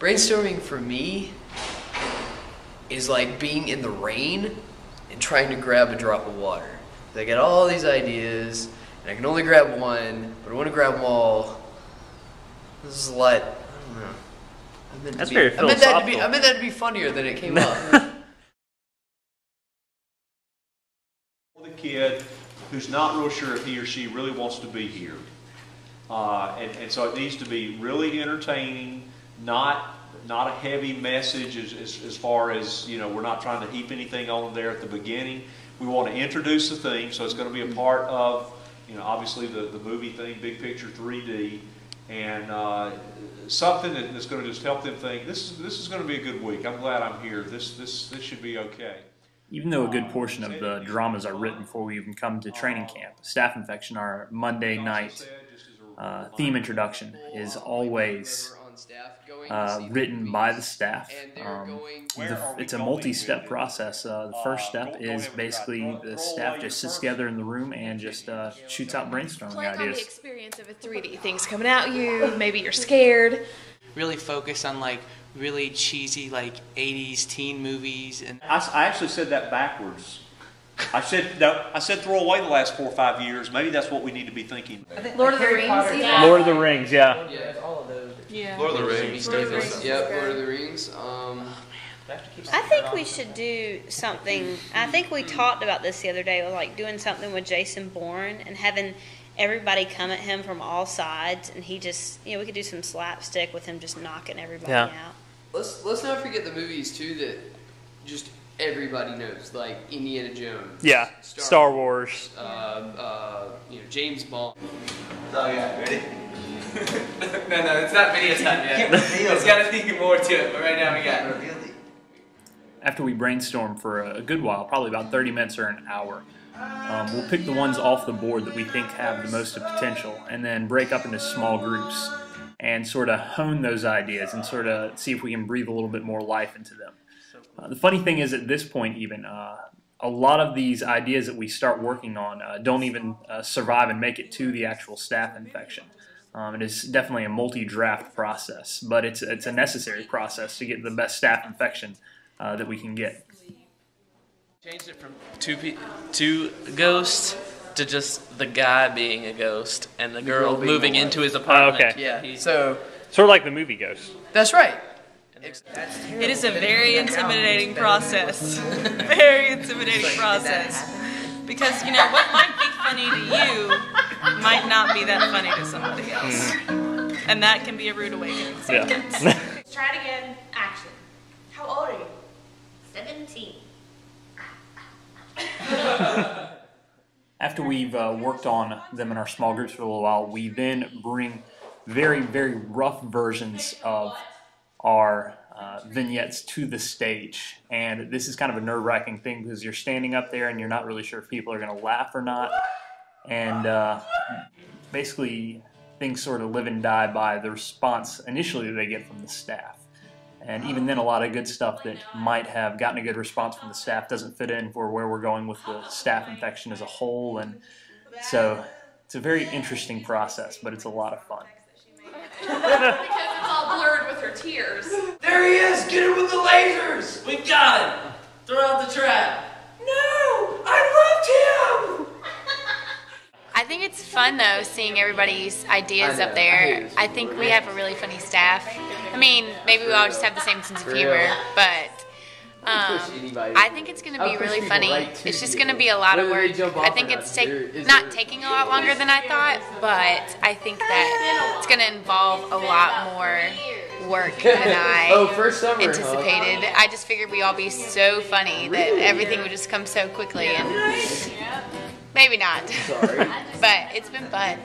Brainstorming for me is like being in the rain and trying to grab a drop of water. I got all these ideas, and I can only grab one, but I want to grab them all. This is a lot. I don't know. That's very philosophical. I meant that to be funnier than it came up. The kid who's not real sure if he or she really wants to be here. And so it needs to be really entertaining, not a heavy message as far as, you know, we're not trying to heap anything on there at the beginning. We want to introduce the theme, so it's going to be a part of, you know, obviously the movie theme, big picture 3D, and something that's going to just help them think, this is going to be a good week. I'm glad I'm here. This should be okay. Even though a good portion of the dramas are written before we even come to training camp, Staff Infection, our Monday night theme introduction, is always written by the staff. It's a multi-step process. The first step is basically the staff just sits together in the room and just shoots out brainstorming like ideas. On the experience of a 3D. Things coming at you, maybe you're scared. Really focus on like really cheesy like 80s teen movies. And I actually said that backwards. I said throw away the last 4 or 5 years. Maybe that's what we need to be thinking. Lord of the Rings. Yeah. Lord of the Rings, yeah. Yeah, all of those. Yeah. Lord of the Rings. Lord of the Rings. Yep, Lord of the Rings. I think we should do something. I think we talked about this the other day, like doing something with Jason Bourne and having everybody come at him from all sides, and he just, you know, we could do some slapstick with him just knocking everybody out. Let's not forget the movies too that just everybody knows, like Indiana Jones. Yeah, Star Wars. You know, James Bond. Oh yeah, ready? no, it's not video time yet. There's got to be more to it, but right now we got it. After we brainstorm for a good while, probably about 30 minutes or an hour, we'll pick the ones off the board that we think have the most potential, and then break up into small groups and sort of hone those ideas and sort of see if we can breathe a little bit more life into them. The funny thing is, at this point even, a lot of these ideas that we start working on don't even survive and make it to the actual staff infection. It is definitely a multi-draft process, but it's a necessary process to get the best staff infection that we can get. Changed it from two ghosts to just the guy being a ghost and the girl moving into his apartment. Okay. Yeah. So sort of like the movie Ghost. that's right. It is a very intimidating process. Very intimidating process. Because, you know, what might be funny to you might not be that funny to somebody else. And that can be a rude awakening. Yeah. Let's try it again. Action. How old are you? 17. After we've worked on them in our small groups for a little while, we then bring very, very rough versions of our vignettes to the stage. And this is kind of a nerve-wracking thing because you're standing up there and you're not really sure if people are going to laugh or not. And basically, things sort of live and die by the response initially that they get from the staff. And even then, a lot of good stuff that might have gotten a good response from the staff doesn't fit in for where we're going with the staff infection as a whole. And so it's a very interesting process, but it's a lot of fun. Because it's all blurred with her tears. There he is! Get him with the lasers! We got him! Throw out the trap! No! I loved him! I think it's fun though seeing everybody's ideas up there. I think we have a really funny staff. I mean, maybe we all just have the same sense of humor, but I think it's going to be really funny. It's just going to be a lot of work. I think it's not taking a lot longer than I thought, but I think that it's going to involve a lot more work than I anticipated. I just figured we'd all be so funny that everything would just come so quickly, and maybe not. But it's been fun.